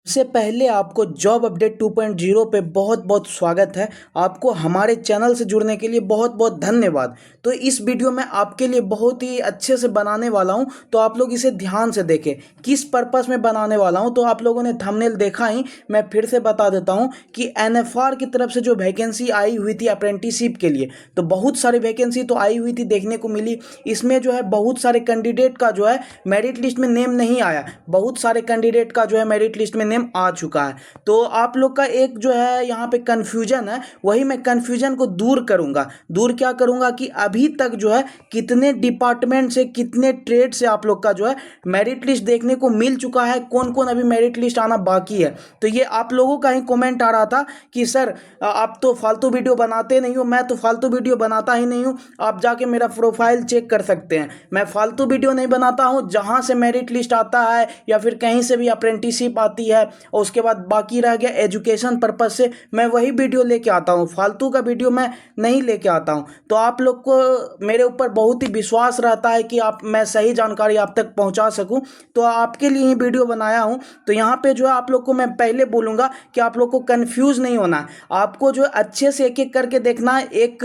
सबसे पहले आपको जॉब अपडेट 2.0 पे बहुत बहुत स्वागत है। आपको हमारे चैनल से जुड़ने के लिए बहुत बहुत धन्यवाद। तो इस वीडियो में आपके लिए बहुत ही अच्छे से बनाने वाला हूं, तो आप लोग इसे ध्यान से देखें। किस पर्पस में बनाने वाला हूं तो आप लोगों ने थंबनेल देखा ही, मैं फिर से बता देता हूं कि एनएफआर की तरफ से जो वैकेंसी आई हुई थी अप्रेंटिसशिप के लिए, तो बहुत सारी वैकेंसी तो आई हुई थी, देखने को मिली। इसमें जो है बहुत सारे कैंडिडेट का जो है मेरिट लिस्ट में नेम नहीं आया, बहुत सारे कैंडिडेट का जो है मेरिट लिस्ट में नेम आ चुका है। तो आप लोग का एक जो है यहाँ पे कन्फ्यूजन है, वही मैं कन्फ्यूजन को दूर करूँगा। दूर क्या करूँगा कि अभी तक जो है कितने डिपार्टमेंट से, कितने ट्रेड से आप लोग का जो है मेरिट लिस्ट देखने को मिल चुका है, कौन कौन अभी मेरिट लिस्ट आना बाकी है। तो ये आप लोगों का ही कमेंट आ रहा था कि सर आप तो फालतू वीडियो बनाते नहीं हो। मैं तो फालतू वीडियो बनाता ही नहीं हूँ, आप जाके मेरा प्रोफाइल चेक कर सकते हैं। मैं फालतू वीडियो नहीं बनाता हूँ, जहाँ से मेरिट लिस्ट आता है या फिर कहीं से भी अप्रेंटिसशिप आती है और उसके बाद बाकी रह गया एजुकेशन पर्पस से, मैं वही वीडियो लेके आता हूँ। फालतू का वीडियो मैं नहीं लेके आता हूँ। तो आप लोग को मेरे ऊपर बहुत ही विश्वास रहता है कि मैं सही जानकारी आप तक पहुँचा सकूँ, तो आपके लिए ही वीडियो बनाया हूँ। तो यहाँ पे जो है आप लोग को मैं पहले बोलूँगा कि आप लोग को कन्फ्यूज़ नहीं होना है। आपको जो अच्छे से एक एक करके देखना है, एक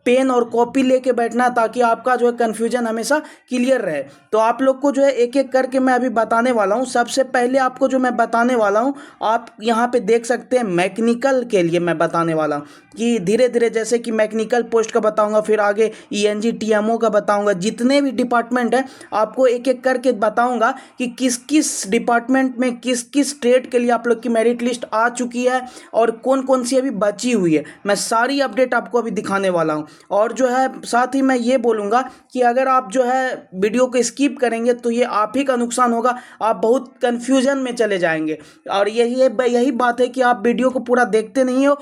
पेन और कॉपी लेके बैठना, ताकि आपका जो है कन्फ्यूजन हमेशा क्लियर रहे। तो आप लोग को जो है एक एक करके मैं अभी बताने वाला हूँ। सबसे पहले आपको जो मैं बताने वाला हूँ, आप यहाँ पे देख सकते हैं मैकेनिकल के लिए मैं बताने वाला हूँ कि धीरे धीरे, जैसे कि मैकेनिकल पोस्ट का बताऊँगा, फिर आगे ईएनजी टीएमओ का बताऊँगा, जितने भी डिपार्टमेंट हैं आपको एक एक करके बताऊँगा कि किस किस डिपार्टमेंट में किस किस ट्रेड के लिए आप लोग की मेरिट लिस्ट आ चुकी है और कौन कौन सी अभी बची हुई है। मैं सारी अपडेट आपको अभी दिखाने वाला हूँ। और जो है साथ ही मैं ये बोलूँगा कि अगर आप जो है वीडियो को स्किप करेंगे तो ये आप ही का नुकसान होगा, आप बहुत कन्फ्यूजन में चले जाएंगे। और यही बात है कि आप वीडियो को पूरा देखते नहीं हो।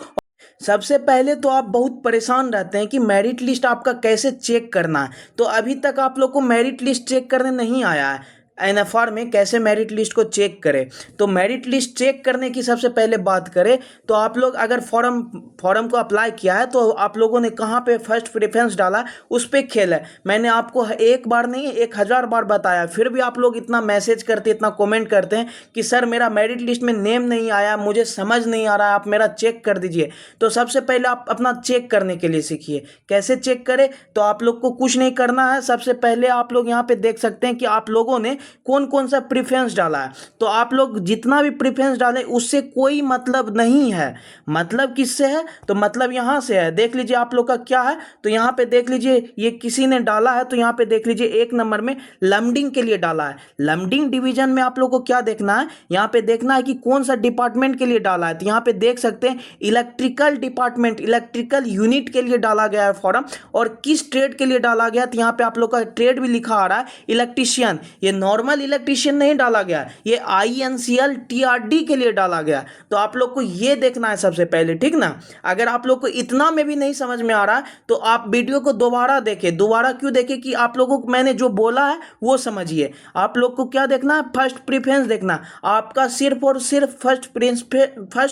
सबसे पहले तो आप बहुत परेशान रहते हैं कि मेरिट लिस्ट आपका कैसे चेक करना है। तो अभी तक आप लोग को मेरिट लिस्ट चेक करने नहीं आया है। एनएफआर में कैसे मेरिट लिस्ट को चेक करें, तो मेरिट लिस्ट चेक करने की सबसे पहले बात करें तो आप लोग अगर फॉर्म को अप्लाई किया है तो आप लोगों ने कहाँ पे फर्स्ट प्रेफरेंस डाला, उस पर खेल है। मैंने आपको एक बार नहीं 1000 बार बताया, फिर भी आप लोग इतना मैसेज करते, इतना कमेंट करते हैं कि सर मेरा मेरिट लिस्ट में नेम नहीं आया, मुझे समझ नहीं आ रहा है, आप मेरा चेक कर दीजिए। तो सबसे पहले आप अपना चेक करने के लिए सीखिए। कैसे चेक करें, तो आप लोग को कुछ नहीं करना है। सबसे पहले आप लोग यहाँ पे देख सकते हैं कि आप लोगों ने कौन कौन सा प्रेफरेंस डाला है। तो आप लोग जितना भी प्रेफरेंस डालें उससे कोई मतलब नहीं है। मतलब किससे है, तो मतलब यहाँ से है। देख लीजिए आप लोग का क्या है, तो यहाँ पे देख लीजिए ये किसी ने डाला है, तो यहाँ पे देख लीजिए 1 नंबर में लमडिंग के लिए डाला है। लमडिंग डिवीजन में आप लोग को क्या देखना है, यहाँ पे देखना है कि कौन सा डिपार्टमेंट के लिए डाला है। तो यहाँ पे देख सकते हैं इलेक्ट्रिकल डिपार्टमेंट, इलेक्ट्रिकल यूनिट के लिए डाला गया है फॉर्म, और किस ट्रेड के लिए डाला गया। तो यहाँ पे आप लोग का ट्रेड भी लिखा आ रहा है इलेक्ट्रीशियन। ये नॉर्मल इलेक्ट्रीशियन नहीं डाला गया, ये INCL TRD के लिए डाला गया। तो आप लोग को ये देखना है सबसे पहले, ठीक ना। अगर आप लोग को इतना में भी नहीं समझ में आ रहा तो आप वीडियो को दोबारा देखें। दोबारा क्यों देखें, कि आप लोगों को मैंने जो बोला है वो समझिए। आप लोग को क्या देखना है, फर्स्ट प्रेफरेंस देखना। आपका सिर्फ और सिर्फ फर्स्ट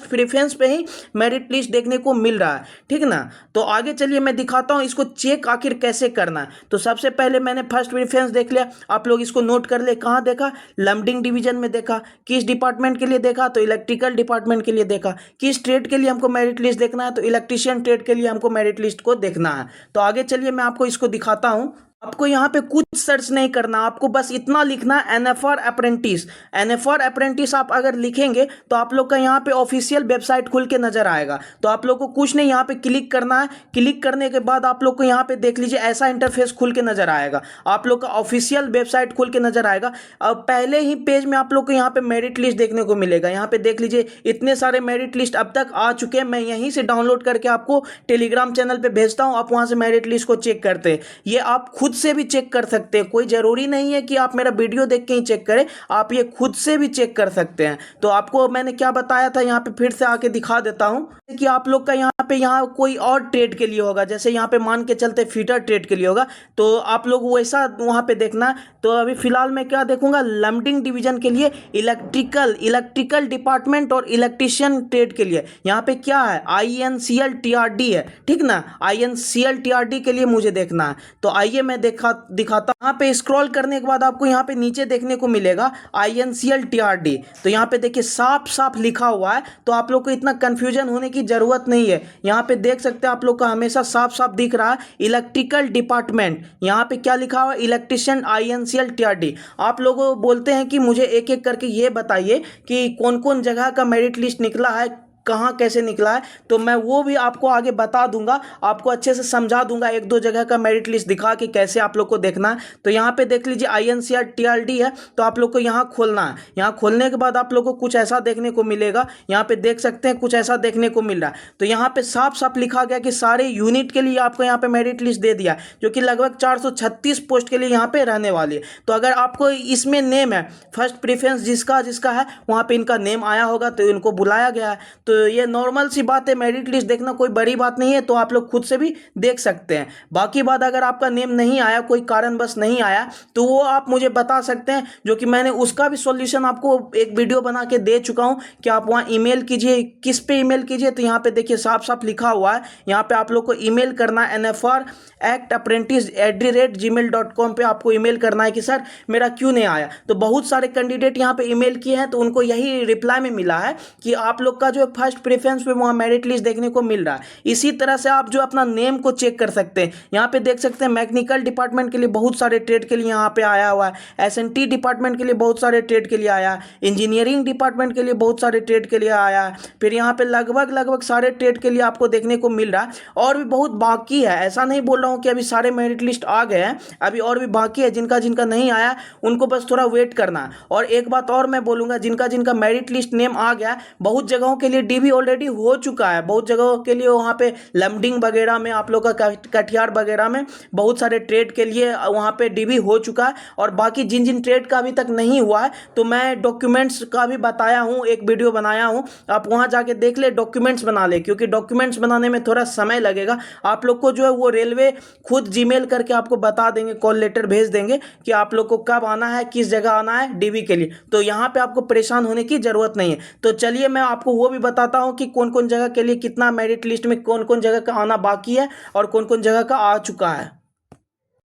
प्रेफरेंस पे ही मेरिट लिस्ट देखने को मिल रहा है, ठीक ना। तो आगे चलिए मैं दिखाता हूं इसको चेक आखिर कैसे करना है। तो सबसे पहले मैंने फर्स्ट प्रेफरेंस देख लिया, आप लोग इसको नोट कर ले। कहाँ देखा, लमडिंग डिवीजन में देखा। किस डिपार्टमेंट के लिए देखा, तो इलेक्ट्रिकल डिपार्टमेंट के लिए देखा। किस ट्रेड के लिए हमको मेरिट लिस्ट देखना है, तो इलेक्ट्रीशियन ट्रेड के लिए हमको मेरिट लिस्ट को देखना है। तो आगे चलिए मैं आपको इसको दिखाता हूं। आपको यहाँ पे कुछ सर्च नहीं करना, आपको बस इतना लिखना है एनएफआर अप्रेंटिस। एनएफआर अप्रेंटिस आप अगर लिखेंगे तो आप लोग का यहाँ पे ऑफिशियल वेबसाइट खुल के नजर आएगा। तो आप लोग को कुछ नहीं, यहाँ पे क्लिक करना है। क्लिक करने के बाद आप लोग को यहाँ पे देख लीजिए ऐसा इंटरफेस खुल के नजर आएगा। आप लोग का ऑफिशियल वेबसाइट खुल के नजर आएगा। अब पहले ही पेज में आप लोग को यहाँ पे मेरिट लिस्ट देखने को मिलेगा। यहाँ पे देख लीजिए इतने सारे मेरिट लिस्ट अब तक आ चुके हैं। मैं यहीं से डाउनलोड करके आपको टेलीग्राम चैनल पे भेजता हूँ, आप वहाँ से मेरिट लिस्ट को चेक करते हैं। ये आप खुद से भी चेक कर सकते हैं, कोई जरूरी नहीं है कि आप मेरा वीडियो देख के ही चेक करें, आप ये खुद से भी चेक कर सकते हैं। तो आपको मैंने क्या बताया था, यहाँ पे फिर से आके दिखा देता हूं कि आप लोग का यहाँ कोई और ट्रेड के लिए होगा, जैसे यहाँ पे मान के चलते फीटर ट्रेड के लिए होगा, तो आप लोग वैसा वहाँ पे देखना है। तो अभी फिलहाल मैं क्या देखूंगा, लमडिंग डिवीजन के लिए इलेक्ट्रिकल डिपार्टमेंट और इलेक्ट्रीशियन ट्रेड के लिए यहाँ पे क्या है, INCL TRD है, ठीक ना। INCL TRD के लिए मुझे देखना है। तो आइए मैं दिखाता हूं। यहाँ पे स्क्रॉल करने के बाद आपको यहाँ पे नीचे देखने को मिलेगा INCL TRD। तो यहाँ पे देखिए साफ साफ लिखा हुआ है, तो आप लोग को इतना कंफ्यूजन होने की जरूरत नहीं है। यहाँ पे देख सकते हैं आप लोग को हमेशा साफ साफ दिख रहा है इलेक्ट्रिकल डिपार्टमेंट। यहाँ पे क्या लिखा हुआ है, इलेक्ट्रिशियन INCL TRD। आप लोग बोलते हैं कि मुझे एक एक करके ये बताइए कि कौन कौन जगह का मेरिट लिस्ट निकला है, कहाँ कैसे निकला है, तो मैं वो भी आपको आगे बता दूंगा, आपको अच्छे से समझा दूंगा। एक दो जगह का मेरिट लिस्ट दिखा के कैसे आप लोग को देखना है। तो यहाँ पे देख लीजिए INCR TRD है, तो आप लोग को यहाँ खोलना है। यहाँ खोलने के बाद आप लोग को कुछ ऐसा देखने को मिलेगा, यहाँ पे देख सकते हैं कुछ ऐसा देखने को मिल रहा है। तो यहाँ पे साफ साफ लिखा गया कि सारे यूनिट के लिए आपको यहाँ पे मेरिट लिस्ट दे दिया, जो कि लगभग 436 पोस्ट के लिए यहाँ पे रहने वाली है। तो अगर आपको इसमें नेम है फर्स्ट प्रेफरेंस जिसका जिसका है, वहाँ पे इनका नेम आया होगा तो इनको बुलाया गया है। तो ये नॉर्मल सी बात है, मेरिट लिस्ट देखना कोई बड़ी बात नहीं है, तो आप लोग खुद से भी देख सकते हैं। बाकी बात, अगर आपका नेम नहीं आया, कोई कारणवश नहीं आया, तो वो आप मुझे बता सकते हैं, जो कि मैंने उसका भी सॉल्यूशन आपको एक वीडियो बना के दे चुका हूं कि आप वहां ईमेल कीजिए। किस पे ईमेल कीजिए, तो यहाँ पे देखिए साफ साफ लिखा हुआ है, यहाँ पे आप लोग को ईमेल करना है nfractapprentice@gmail.com पे आपको ईमेल करना है कि सर मेरा क्यों नहीं आया। तो बहुत सारे कैंडिडेट यहाँ पे ईमेल किए हैं, तो उनको यही रिप्लाई में मिला है कि आप लोग का जो फर्स्ट प्रेफरेंस पे वहाँ मेरिट लिस्ट देखने को मिल रहा है। इसी तरह से आप जो अपना नेम को चेक कर सकते हैं, यहाँ पे देख सकते हैं मैकेनिकल डिपार्टमेंट के लिए बहुत सारे ट्रेड के लिए यहाँ पे आया हुआ है, SNT डिपार्टमेंट के लिए बहुत सारे ट्रेड के लिए आया है, इंजीनियरिंग डिपार्टमेंट के लिए बहुत सारे ट्रेड के लिए आया है, फिर यहाँ पे लगभग सारे ट्रेड के लिए आपको देखने को मिल रहा है। और भी बहुत बाकी है, ऐसा नहीं बोल रहा हूँ कि अभी सारे मेरिट लिस्ट आ गए हैं, अभी और भी बाकी है। जिनका जिनका नहीं आया उनको बस थोड़ा वेट करना है। और एक बात और मैं बोलूँगा, जिनका जिनका मेरिट लिस्ट नेम आ गया, बहुत जगहों के लिए DV ऑलरेडी हो चुका है, बहुत जगहों के लिए वहाँ पे लमडिंग वगैरह में आप लोग का कटिहार वगैरह में बहुत सारे ट्रेड के लिए वहाँ पे DV हो चुका है। और बाकी जिन जिन ट्रेड का अभी तक नहीं हुआ है, तो मैं डॉक्यूमेंट्स का भी बताया हूँ, एक वीडियो बनाया हूँ, आप वहाँ जाके देख ले, डॉक्यूमेंट्स बना ले, क्योंकि डॉक्यूमेंट्स बनाने में थोड़ा समय लगेगा। आप लोग को जो है वो रेलवे खुद जीमेल करके आपको बता देंगे, कॉल लेटर भेज देंगे कि आप लोग को कब आना है, किस जगह आना है DV के लिए। तो यहाँ पे आपको परेशान होने की जरूरत नहीं है। तो चलिए मैं आपको वो भी बताता हूँ कि कौन कौन जगह के लिए कितना मेरिट लिस्ट में कौन कौन जगह का आना बाकी है और कौन कौन जगह का आ चुका है।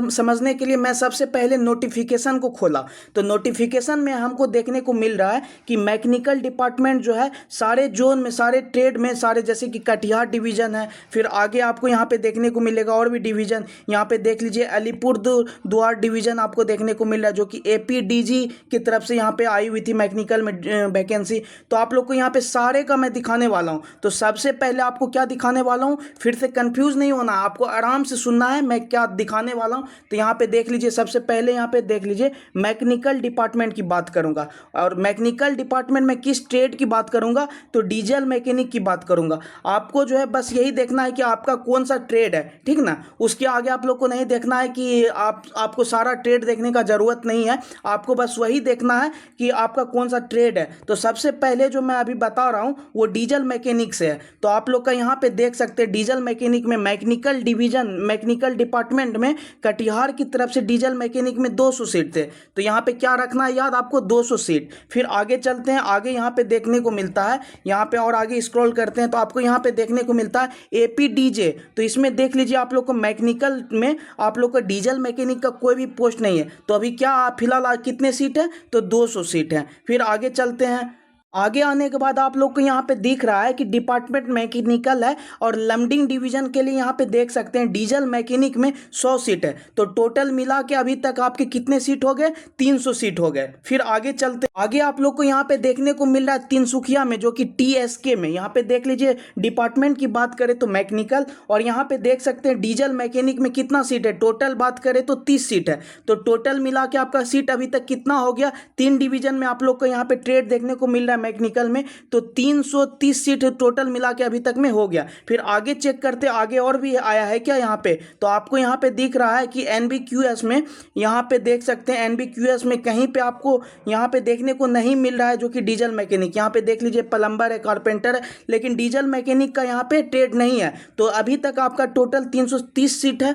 समझने के लिए मैं सबसे पहले नोटिफिकेशन को खोला, तो नोटिफिकेशन में हमको देखने को मिल रहा है कि मैकेनिकल डिपार्टमेंट जो है सारे जोन में, सारे ट्रेड में, सारे जैसे कि कटिहार डिवीज़न है, फिर आगे आपको यहाँ पे देखने को मिलेगा और भी डिवीज़न। यहाँ पे देख लीजिए अलीपुरद्वार डिवीज़न आपको देखने को मिल रहा है, जो कि APDG की तरफ से यहाँ पे आई हुई थी मैकेनिकल में वैकेंसी। तो आप लोग को यहाँ पे सारे का मैं दिखाने वाला हूँ। तो सबसे पहले आपको क्या दिखाने वाला हूँ, फिर से कन्फ्यूज़ नहीं होना, आपको आराम से सुनना है मैं क्या दिखाने वाला हूँ। तो यहाँ पे देख लीजिए, सबसे पहले यहाँ पे देख लीजिए मैकेनिकल डिपार्टमेंट की बात करूंगा। और मैकेनिकल डिपार्टमेंट में किस ट्रेड की बात करूंगा, तो डीजल मैकेनिक की बात करूंगा। आपको जो है बस यही देखना है कि आपका कौन सा ट्रेड है, ठीक ना। उसके आगे आप लोग को नहीं देखना है कि आपको सारा ट्रेड देखने का जरूरत नहीं है, आपको बस वही देखना है कि आपका कौन सा ट्रेड है। तो सबसे पहले जो मैं अभी बता रहा हूँ वो डीजल मैकेनिक से है। तो आप लोग का यहाँ पे देख सकते हैं डीजल मैकेनिक में मैकेनिकल डिवीजन, मैकेनिकल डिपार्टमेंट में कटिहार की तरफ से डीजल मैकेनिक में 200 सीट थे। तो यहाँ पे क्या रखना है याद आपको, 200 सीट। फिर आगे चलते हैं, आगे यहाँ पे देखने को मिलता है, यहाँ पे और आगे स्क्रॉल करते हैं तो आपको यहाँ पे देखने को मिलता है APDJ। तो इसमें देख लीजिए आप लोग को मैकेनिकल में आप लोग का डीजल मैकेनिक का कोई भी पोस्ट नहीं है। तो अभी क्या फिलहाल कितने सीट है, तो 200 सीट है। फिर आगे चलते हैं, आगे आने के बाद आप लोग को यहाँ पे दिख रहा है कि डिपार्टमेंट मैकेनिकल है और लमडिंग डिवीजन के लिए यहाँ पे देख सकते हैं डीजल मैकेनिक में 100 सीट है। तो टोटल मिला के अभी तक आपके कितने सीट हो गए, 300 सीट हो गए। फिर आगे चलते, आगे आप लोग को यहाँ पे देखने को मिल रहा है तिनसुकिया में, जो कि TSK में। यहाँ पे देख लीजिए डिपार्टमेंट की बात करें तो मैकेनिकल, और यहाँ पे देख सकते हैं डीजल मैकेनिक में कितना सीट है, टोटल बात करें तो 30 सीट है। तो टोटल मिला के आपका सीट अभी तक कितना हो गया, 3 डिवीजन में आप लोग को यहाँ पे ट्रेड देखने को मिल रहा है मैकेनिकल में। तो 330 सीट टोटल मिला के अभी तक में हो गया। फिर आगे चेक करते, आगे और भी आया है क्या यहाँ पे, तो आपको यहाँ पे दिख रहा है कि NBQS में, यहाँ पे देख सकते हैं NBQS में कहीं पे आपको यहाँ पे देखने को नहीं मिल रहा है, जो कि डीजल मैकेनिक। यहाँ पे देख लीजिए प्लम्बर है, कारपेंटर है, लेकिन डीजल मैकेनिक का यहाँ पे ट्रेड नहीं है। तो अभी तक आपका टोटल 330 सीट है।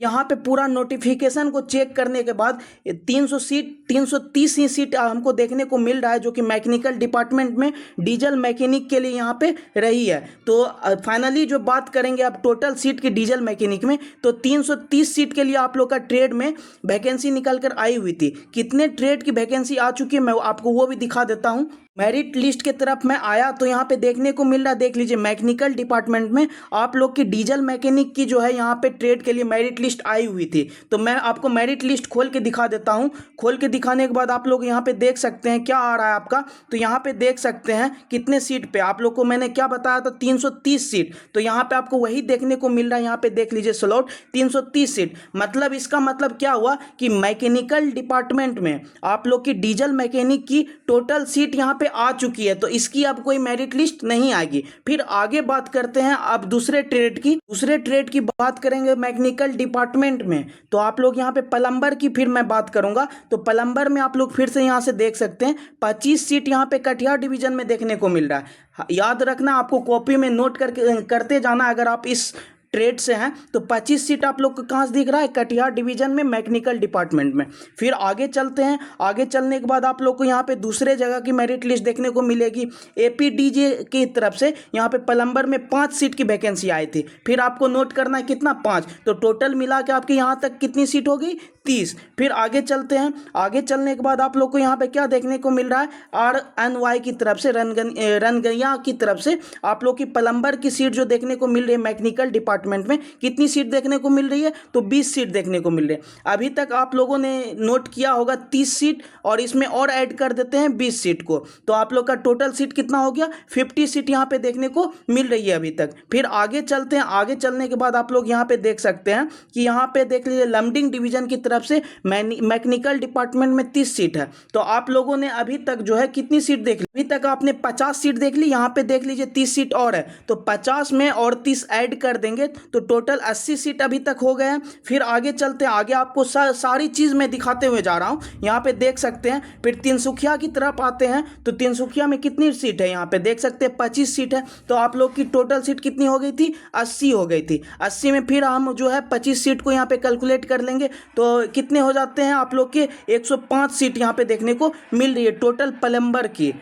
यहाँ पे पूरा नोटिफिकेशन को चेक करने के बाद 300 सीट 330 ही सीट हमको देखने को मिल रहा है, जो कि मैकेनिकल डिपार्टमेंट में डीजल मैकेनिक के लिए यहाँ पे रही है। तो फाइनली जो बात करेंगे अब टोटल सीट की डीजल मैकेनिक में, तो 330 सीट के लिए आप लोग का ट्रेड में वैकेंसी निकल कर आई हुई थी। कितने ट्रेड की वैकेंसी आ चुकी है मैं आपको वो भी दिखा देता हूँ। मेरिट लिस्ट के तरफ मैं आया तो यहाँ पे देखने को मिल रहा है, देख लीजिए मैकेनिकल डिपार्टमेंट में आप लोग की डीजल मैकेनिक की जो है यहाँ पे ट्रेड के लिए मेरिट लिस्ट आई हुई थी। तो मैं आपको मेरिट लिस्ट खोल के दिखा देता हूँ। खोल के दिखाने के बाद आप लोग यहाँ पे देख सकते हैं क्या आ रहा है आपका। तो यहाँ पे देख सकते हैं कितने सीट पे आप लोग को मैंने क्या बताया था, 330 सीट। तो यहाँ पे आपको वही देखने को मिल रहा है। यहाँ पे देख लीजिए स्लॉट 330 सीट। मतलब इसका मतलब क्या हुआ कि मैकेनिकल डिपार्टमेंट में आप लोग की डीजल मैकेनिक की टोटल सीट यहाँ पे आ चुकी है। तो इसकी अब कोई मेरिट लिस्ट नहीं आएगी। फिर आगे बात करते हैं अब दूसरे ट्रेड की बात करेंगे मैकेनिकल डिपार्टमेंट में। तो आप लोग यहाँ पे प्लम्बर की फिर मैं बात करूंगा। तो प्लम्बर में आप लोग फिर से यहाँ से देख सकते हैं 25 सीट यहाँ पे कटिहार डिवीजन में देखने को मिल रहा है। याद रखना, आपको कॉपी में नोट करते जाना अगर आप इस ट्रेड से हैं। तो 25 सीट आप लोग को कहाँ से दिख रहा है, कटिहार डिवीजन में मैकेनिकल डिपार्टमेंट में। फिर आगे चलते हैं। आगे चलने के बाद आप लोग को यहाँ पे दूसरे जगह की मेरिट लिस्ट देखने को मिलेगी। एपीडीजे की तरफ से यहाँ पे प्लम्बर में 5 सीट की वैकेंसी आई थी। फिर आपको नोट करना है कितना, 5। तो टोटल मिला के आपके यहाँ तक कितनी सीट हो गई, 30। फिर आगे चलते हैं। आगे चलने के बाद आप लोग को यहाँ पे क्या देखने को मिल रहा है, RNY की तरफ से रनगैया की तरफ से आप लोग की प्लम्बर की सीट जो देखने को मिल रही है मैकेनिकल डिपार्टमेंट में। कितनी सीट देखने को मिल रही है, तो 20 सीट देखने को मिल रही है। अभी तक आप लोगों ने नोट किया होगा 30 सीट, और इसमें और ऐड कर देते हैं 20 सीट को, तो आप लोग का टोटल सीट कितना हो गया, 50 सीट यहाँ पे देखने को मिल रही है अभी तक। फिर आगे चलते हैं। आगे चलने के बाद आप लोग यहाँ पे देख सकते हैं कि यहाँ पे देख लीजिए लमडिंग डिवीजन की तरफ से मैकेनिकल डिपार्टमेंट में 30 सीट है। तो आप लोगों ने अभी तक जो है कितनी सीट देख ली, अभी तक आपने 50 सीट देख ली। यहाँ पे देख लीजिए 30 सीट और है, तो 50 में और 30 ऐड कर देंगे तो टोटल 80 सीट अभी तक हो गए हैं। फिर आगे चलते हैं। आगे आपको सारी चीज मैं दिखाते हुए जा रहा हूँ। यहाँ पे देख सकते हैं। फिर तिनसुखिया की तरफ आते हैं। तो तिनसुखिया में कितनी सीट है, यहाँ पे देख सकते हैं 25 सीट है। तो आप लोग की टोटल सीट कितनी हो गई थी, 80 हो गई थी। 80 में फिर हम जो है 25 सीट को यहाँ पे कैलकुलेट कर लेंगे तो कितने हो जाते हैं आप लोग के 105 सीट यहाँ पे देखने को मिल रही है टोटल प्लम्बर की।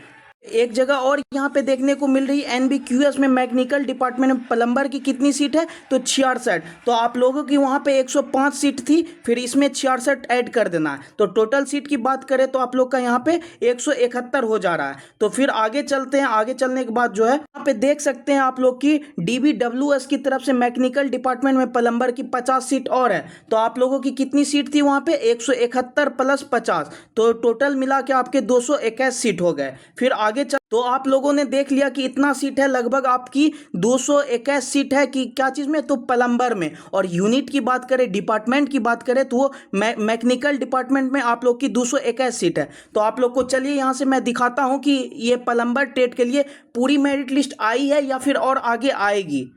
एक जगह और यहाँ पे देखने को मिल रही है NBQS में मैकेनिकल डिपार्टमेंट में प्लम्बर की कितनी सीट है, तो 66। तो आप लोगों की वहाँ पे 105 सीट थी, फिर इसमें 66 ऐड कर देना है। तो टोटल सीट की बात करें तो आप लोग का यहाँ पे 171 हो जा रहा है। तो फिर आगे चलते हैं। आगे चलने के बाद जो है यहाँ पे देख सकते हैं आप लोग की DBWS की तरफ से मैकेनिकल डिपार्टमेंट में प्लम्बर की 50 सीट और है। तो आप लोगों की कितनी सीट थी वहाँ पे, 171 प्लस 50, तो टोटल मिला के आपके 221 सीट हो गए। फिर तो आप लोगों ने देख लिया कि इतना सीट है, लगभग आपकी 221 सीट है कि क्या चीज में, तो प्लम्बर में। और यूनिट की बात करें, डिपार्टमेंट की बात करें, तो वो मैकेनिकल डिपार्टमेंट में आप लोग की 221 सीट है। तो आप लोग को चलिए यहाँ से मैं दिखाता हूँ कि ये प्लम्बर ट्रेड के लिए पूरी मेरिट लिस्ट आई है या फिर और आगे आएगी।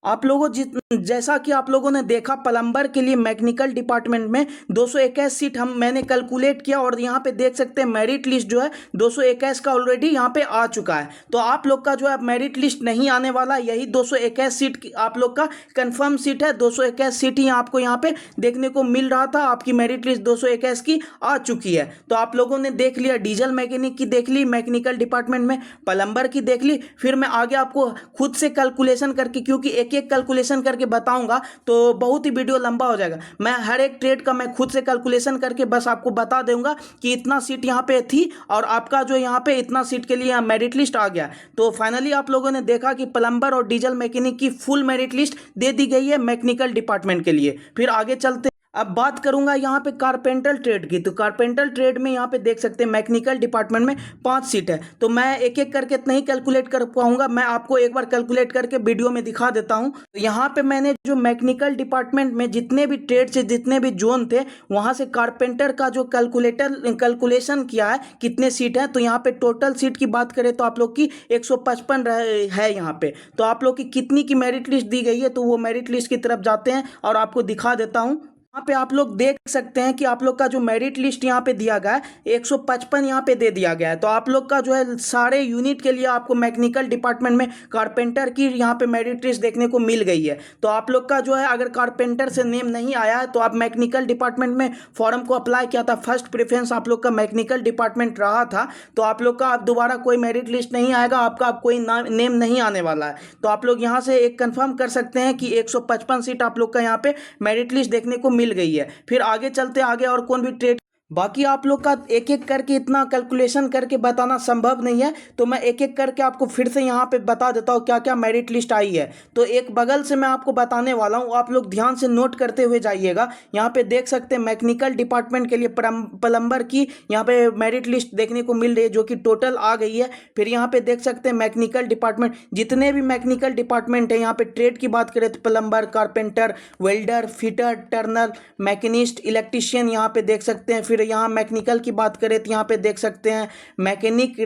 आप लोगों जैसा कि आप लोगों ने देखा प्लम्बर के लिए मैकेनिकल डिपार्टमेंट में 221 सीट मैंने कैलकुलेट किया, और यहाँ पे देख सकते हैं मेरिट लिस्ट जो है 221 का ऑलरेडी यहाँ पे आ चुका है। तो आप लोग का जो है मेरिट लिस्ट नहीं आने वाला, यही 221 सीट आप लोग का कंफर्म सीट है। 221 सीट ही आपको यहाँ पे देखने को मिल रहा था। आपकी मेरिट लिस्ट 221 की आ चुकी है। तो आप लोगों ने देख लिया, डीजल मैकेनिक की देख ली, मैकेनिकल डिपार्टमेंट में प्लम्बर की देख ली। फिर मैं आगे आपको खुद से कैलकुलेशन करके, क्योंकि एक कैलकुलेशन करके बताऊंगा तो बहुत ही वीडियो लंबा हो जाएगा, मैं हर एक ट्रेड का मैं खुद से कैलकुलेशन करके बस आपको बता दूंगा कि इतना सीट यहाँ पे थी और आपका जो यहाँ पे इतना सीट के लिए मेरिट लिस्ट आ गया। तो फाइनली आप लोगों ने देखा कि प्लम्बर और डीजल मैकेनिक की फुल मेरिट लिस्ट दे दी गई है मैकेनिकल डिपार्टमेंट के लिए। फिर आगे चलते अब बात करूंगा यहाँ पे कारपेंटर ट्रेड की। तो कारपेंटर ट्रेड में यहाँ पे देख सकते हैं मैकेनिकल डिपार्टमेंट में 5 सीट है। तो मैं एक एक करके नहीं कैलकुलेट कर पाऊंगा, मैं आपको एक बार कैलकुलेट करके वीडियो में दिखा देता हूँ। तो यहाँ पे मैंने जो मैकेनिकल डिपार्टमेंट में जितने भी ट्रेड से जितने भी जोन थे वहाँ से कारपेंटर का जो कैलकुलेशन किया है कितने सीट है। तो यहाँ पे टोटल सीट की बात करें तो आप लोग की 155 है यहाँ पे। तो आप लोग की कितनी की मेरिट लिस्ट दी गई है, तो वो मेरिट लिस्ट की तरफ जाते हैं और आपको दिखा देता हूँ। यहाँ पे आप लोग देख सकते हैं कि आप लोग का जो मेरिट लिस्ट यहाँ पे दिया गया है 155 यहाँ पे दे दिया गया है। तो आप लोग का जो है सारे यूनिट के लिए आपको मैकेनिकल डिपार्टमेंट में कारपेंटर की यहाँ पे मेरिट लिस्ट देखने को मिल गई है। तो आप लोग का जो है अगर कारपेंटर से नेम नहीं आया है तो आप मैकेनिकल डिपार्टमेंट में फॉर्म को अप्लाई किया था, फर्स्ट प्रेफरेंस आप लोग का मैकेनिकल डिपार्टमेंट रहा था, तो आप लोग का अब दोबारा कोई मेरिट लिस्ट नहीं आएगा, आपका अब कोई नेम नहीं आने वाला है। तो आप लोग यहाँ से एक कंफर्म कर सकते हैं कि 155 सीट आप लोग का यहाँ पे मेरिट लिस्ट देखने को मिल गई है। फिर आगे चलते आगे और कौन भी ट्रेड, बाकी आप लोग का एक एक करके इतना कैलकुलेशन करके बताना संभव नहीं है, तो मैं एक एक करके आपको फिर से यहाँ पे बता देता हूँ क्या क्या मेरिट लिस्ट आई है। तो एक बगल से मैं आपको बताने वाला हूँ, आप लोग ध्यान से नोट करते हुए जाइएगा। यहाँ पे देख सकते हैं मैकेनिकल डिपार्टमेंट के लिए प्लम्बर की यहाँ पे मेरिट लिस्ट देखने को मिल रही है जो कि टोटल आ गई है। फिर यहाँ पे देख सकते हैं मैकेनिकल डिपार्टमेंट, जितने भी मैकेनिकल डिपार्टमेंट है यहाँ पे ट्रेड की बात करें तो plumber, carpenter, welder, fitter, Turner, machinist, electrician यहाँ पे देख सकते हैं। फिर यहाँ मैकेनिकल की बात करें तो यहाँ पे देख सकते हैं मैकेनिक,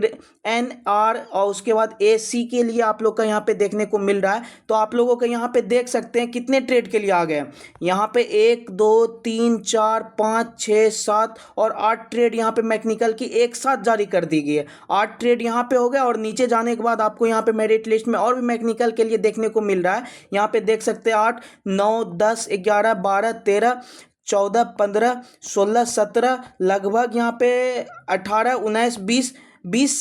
NR, और उसके बाद AC के लिए आप लोग का यहाँ पे देखने को मिल रहा है। तो आप लोगों को यहाँ पे देख सकते हैं कितने ट्रेड के लिए आ गए। यहाँ पे 1 2 3 4 5 6 7 और 8 ट्रेड यहाँ पे मैकेनिकल की एक साथ जारी कर दी गई है। 8 ट्रेड यहाँ पे हो गया और नीचे जाने के बाद आपको यहाँ पे मेरिट लिस्ट में और भी मैकेनिकल के लिए देखने को मिल रहा है। यहाँ पे देख सकते हैं 8 9 10 11 12 13 14 15 16 17 लगभग यहाँ पे 18 19 20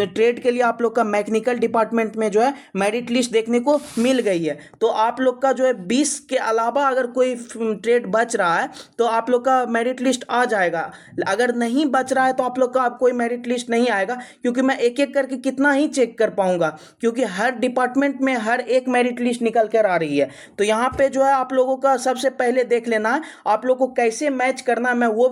ट्रेड के लिए आप लोग का मैकेनिकल डिपार्टमेंट में जो है मेरिट लिस्ट देखने को मिल गई है। तो आप लोग का जो है 20 के अलावा अगर कोई ट्रेड बच रहा है तो आप लोग का मेरिट लिस्ट आ जाएगा। अगर नहीं बच रहा है तो आप लोग का अब कोई मेरिट लिस्ट नहीं आएगा, क्योंकि मैं एक एक करके कितना ही चेक कर पाऊंगा, क्योंकि हर डिपार्टमेंट में हर एक मेरिट लिस्ट निकल कर आ रही है। तो यहाँ पे जो है आप लोगों का सबसे पहले देख लेना है आप लोग को कैसे मैच करना है, मैं वो